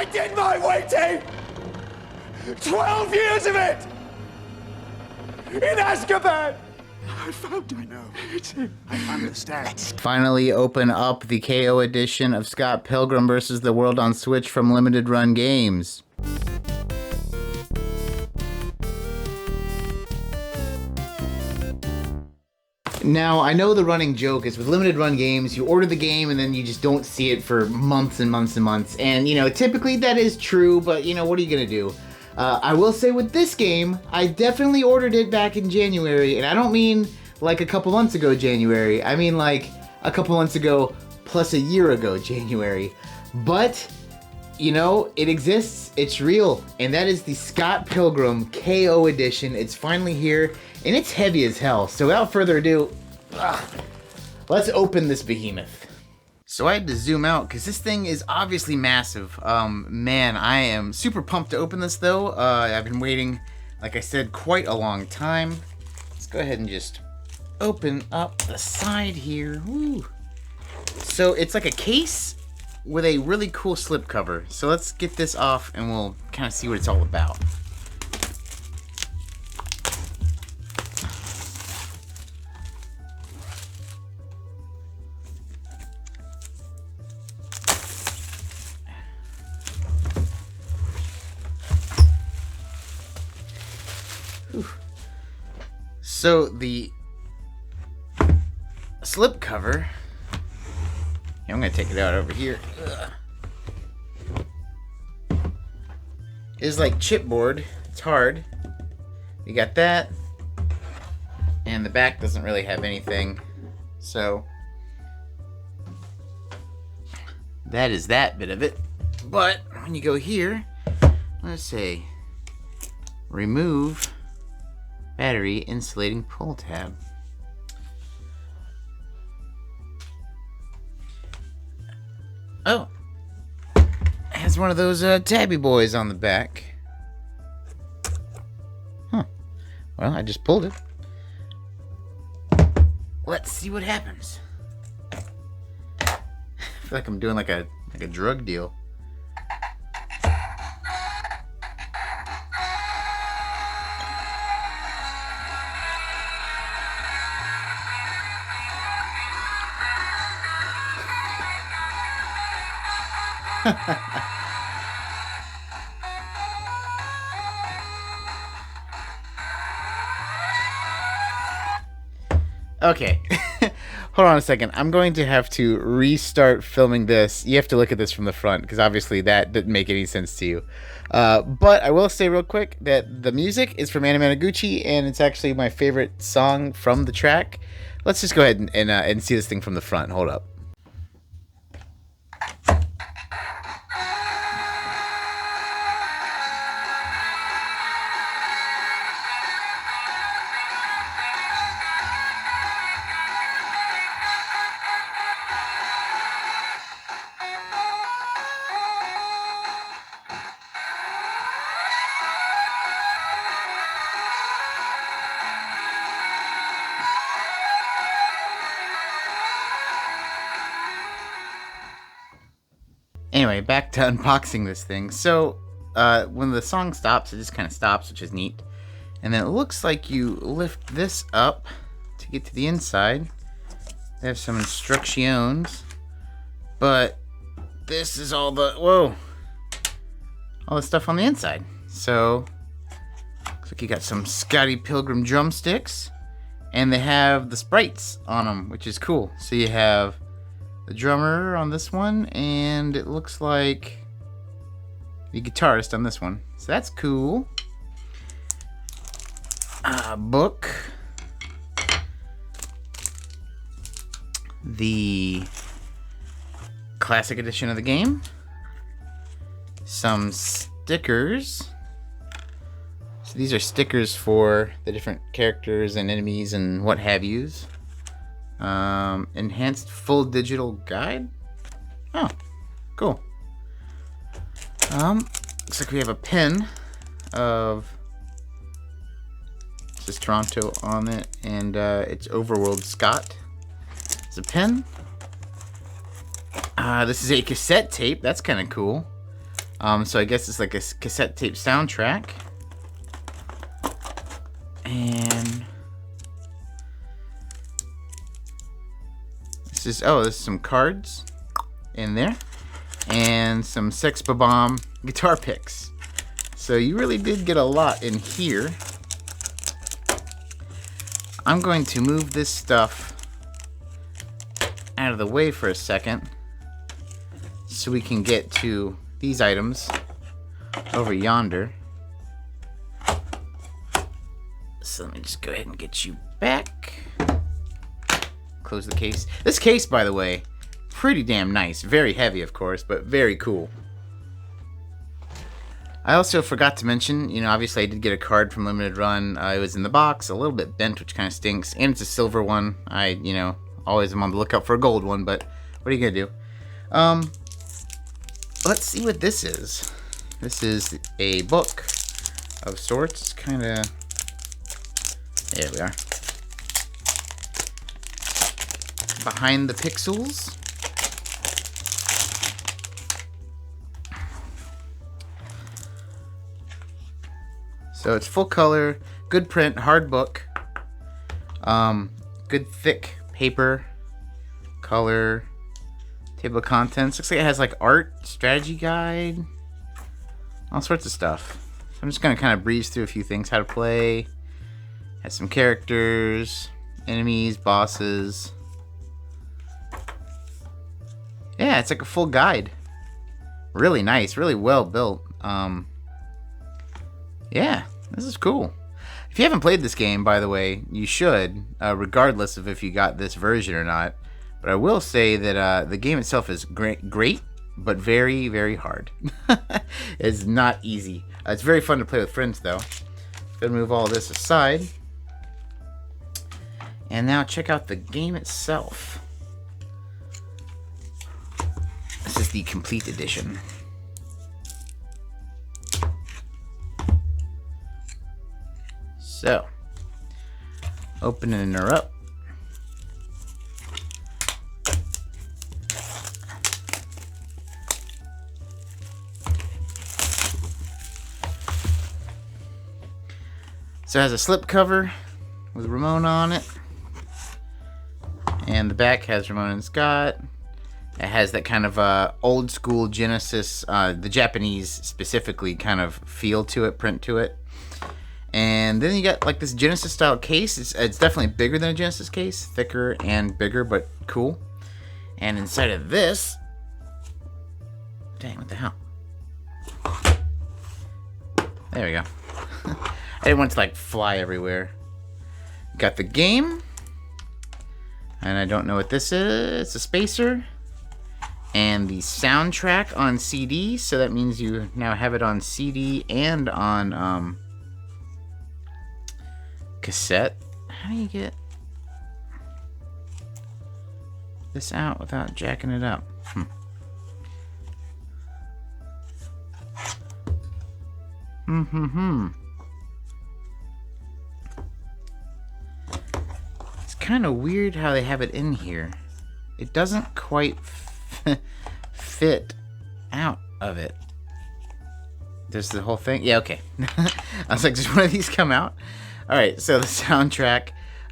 I did my waiting! 12 years of it! In Azkaban! I found it. I know. I understand. Let's finally open up the KO edition of Scott Pilgrim vs. the World on Switch from Limited Run Games. Now, I know the running joke is with limited run games, you order the game and then you just don't see it for months and months and months. And, you know, typically that is true, but, you know, what are you going to do? I will say with this game, I definitely ordered it back in January, and I don't mean like a couple months ago January. I mean like a couple months ago plus a year ago January. But, you know, it exists, it's real, and that is the Scott Pilgrim KO edition. It's finally here, and it's heavy as hell. So without further ado, let's open this behemoth. So I had to zoom out because this thing is obviously massive. Man, I am super pumped to open this though. I've been waiting, like I said, quite a long time. Let's go ahead and just open up the side here. Woo. So it's like a case with a really cool slipcover. So let's get this off and we'll kind of see what it's all about. So the slipcover, I'm gonna take it out over here, is like chipboard. It's hard. You got that, and the back doesn't really have anything. So that is that bit of it. But when you go here, let's say remove battery insulating pull tab. Oh, it has one of those tabby boys on the back. Huh. Well, I just pulled it. Let's see what happens. I feel like I'm doing like a drug deal. Okay, hold on a second. I'm going to have to restart filming this. You have to look at this from the front because obviously that didn't make any sense to you. But I will say real quick that the music is from Anamanaguchi and it's actually my favorite song from the track. Let's just go ahead and see this thing from the front. Hold up. Anyway, back to unboxing this thing. So, when the song stops, it just kind of stops, which is neat. And then it looks like you lift this up to get to the inside. They have some instructions. But this is all the, whoa, all the stuff on the inside. So, looks like you got some Scotty Pilgrim drumsticks. And they have the sprites on them, which is cool. So you have the drummer on this one, and it looks like the guitarist on this one. So that's cool. Book. The classic edition of the game. Some stickers. So these are stickers for the different characters and enemies and what have yous. Enhanced full digital guide. Oh, cool. Looks like we have a pin of, this is Toronto on it, and it's Overworld Scott. It's a pin. This is a cassette tape. That's kind of cool. So I guess it's like a cassette tape soundtrack. And this is some cards in there. And some Sex Bomb guitar picks. So you really did get a lot in here. I'm going to move this stuff out of the way for a second so we can get to these items over yonder. So let me just go ahead and get you back. Close the case. This case, by the way, pretty damn nice. Very heavy, of course, but very cool. I also forgot to mention, obviously I did get a card from Limited Run. It was in the box, a little bit bent, which kind of stinks. And it's a silver one. I, always am on the lookout for a gold one, but what are you going to do? Let's see what this is. This is a book of sorts. Kind of... There we are. Behind the Pixels. So it's full color, good print, hard book, good thick paper, color, table of contents. Looks like it has like art, strategy guide, all sorts of stuff. So I'm just gonna kind of breeze through a few things. How to play, has some characters, enemies, bosses. Yeah, it's like a full guide. Really nice, really well built. Yeah, this is cool. If you haven't played this game, by the way, you should, regardless of if you got this version or not. But I will say that the game itself is great, but very, very hard. It's not easy. It's very fun to play with friends, though. Gonna move all this aside. And now check out the game itself. This is the complete edition. So, opening her up. So it has a slip cover with Ramona on it. And the back has Ramona and Scott. It has that kind of old school Genesis, the Japanese specifically kind of feel to it, print to it. And then you got like this Genesis style case. It's definitely bigger than a Genesis case. Thicker and bigger, but cool. And inside of this... Dang, what the hell? There we go. I didn't want it to like fly everywhere. Got the game. And I don't know what this is. It's a spacer. And the soundtrack on CD. So that means you now have it on CD and on... cassette. How do you get this out without jacking it up? It's kind of weird how they have it in here. It doesn't quite fit out of it. There's the whole thing. Yeah, okay. I was like, does one of these come out? Alright, so the soundtrack,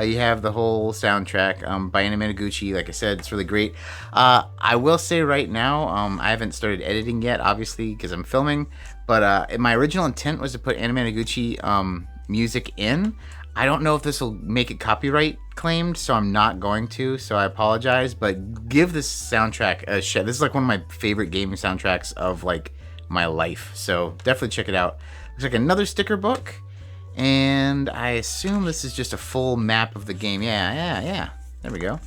you have the whole soundtrack by Anna Minaguchi. Like I said, it's really great. I will say right now, I haven't started editing yet, obviously, because I'm filming. But my original intent was to put Anna Minaguchi music in. I don't know if this will make it copyright claimed, so I'm not going to, so I apologize. But give this soundtrack a shot. This is like one of my favorite gaming soundtracks of like my life. So definitely check it out. Looks like another sticker book. And I assume this is just a full map of the game. Yeah. There we go.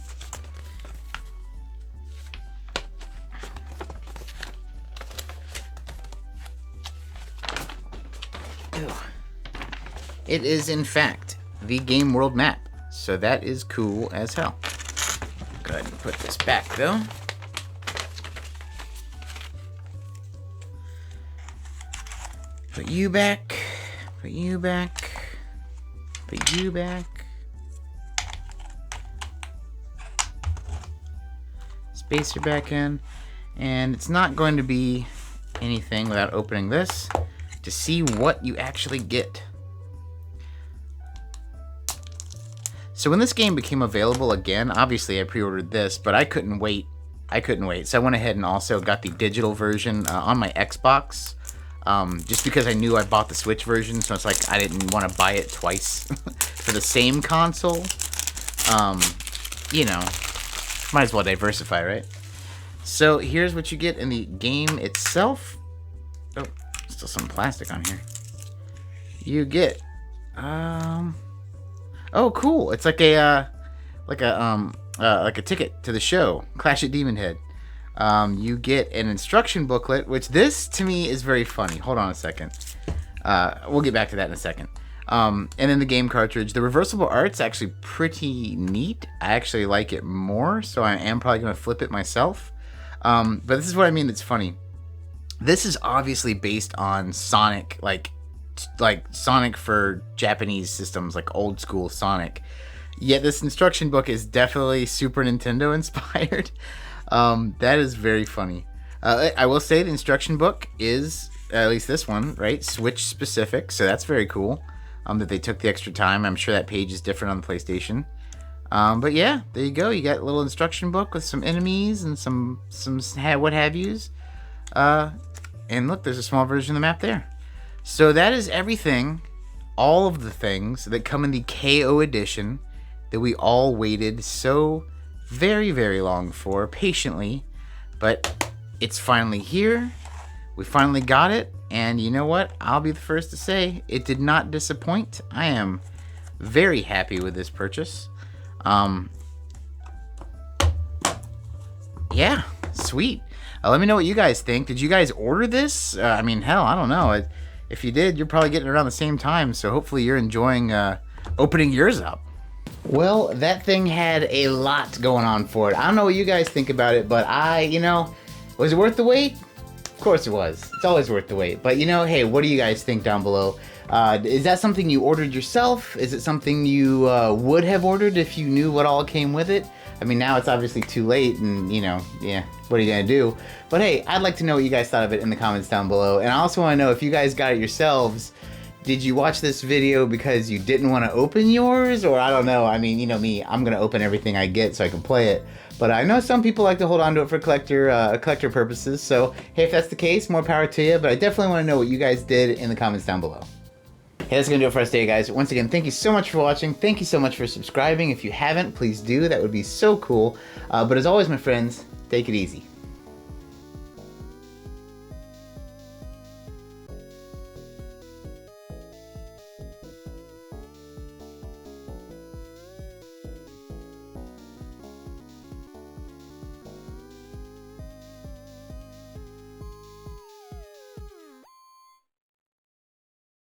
Ew. It is, in fact, the game world map. So that is cool as hell. Go ahead and put this back, though. Put you back. Put you back. Put you back. Spacer back in. And it's not going to be anything without opening this to see what you actually get. So when this game became available again, obviously I pre-ordered this, but I couldn't wait. So I went ahead and also got the digital version on my Xbox, just because I knew I bought the Switch version, so it's like I didn't want to buy it twice for the same console. You know, might as well diversify, right? So here's what you get in the game itself. Oh, still some plastic on here. You get, oh, cool! It's like a ticket to the show, Clash at Demon Head. You get an instruction booklet, which this to me is very funny. Hold on a second. We'll get back to that in a second. And then the game cartridge. The reversible art's actually pretty neat. I actually like it more, so I am probably going to flip it myself. But this is what I mean that's funny. This is obviously based on Sonic, like Sonic for Japanese systems, like old school Sonic. Yet this instruction book is definitely Super Nintendo inspired. That is very funny. I will say the instruction book is, at least this one, right, Switch specific, so that's very cool. That they took the extra time. I'm sure that page is different on the PlayStation. But yeah, there you go. You got a little instruction book with some enemies and some what have yous. And look, there's a small version of the map there. So that is everything, all of the things that come in the KO edition that we all waited so very, very long for, patiently. But it's finally here. We finally got it. And you know what? I'll be the first to say it did not disappoint. I am very happy with this purchase. Yeah, sweet. Let me know what you guys think. Did you guys order this? I mean, hell, I don't know. If you did, you're probably getting it around the same time. So hopefully you're enjoying opening yours up. Well, that thing had a lot going on for it. I don't know what you guys think about it, but was it worth the wait? Of course it was. It's always worth the wait. But hey, what do you guys think down below? Is that something you ordered yourself? Is it something you would have ordered if you knew what all came with it? I mean, now it's obviously too late and, yeah, what are you going to do? But hey, I'd like to know what you guys thought of it in the comments down below. And I also want to know if you guys got it yourselves. Did you watch this video because you didn't want to open yours? Or I don't know. I mean, you know me, I'm going to open everything I get so I can play it. But I know some people like to hold on to it for collector purposes. So, hey, if that's the case, more power to you. But I definitely want to know what you guys did in the comments down below. Hey, that's going to do it for us today, guys. Once again, thank you so much for watching. Thank you so much for subscribing. If you haven't, please do. That would be so cool. But as always, my friends, take it easy.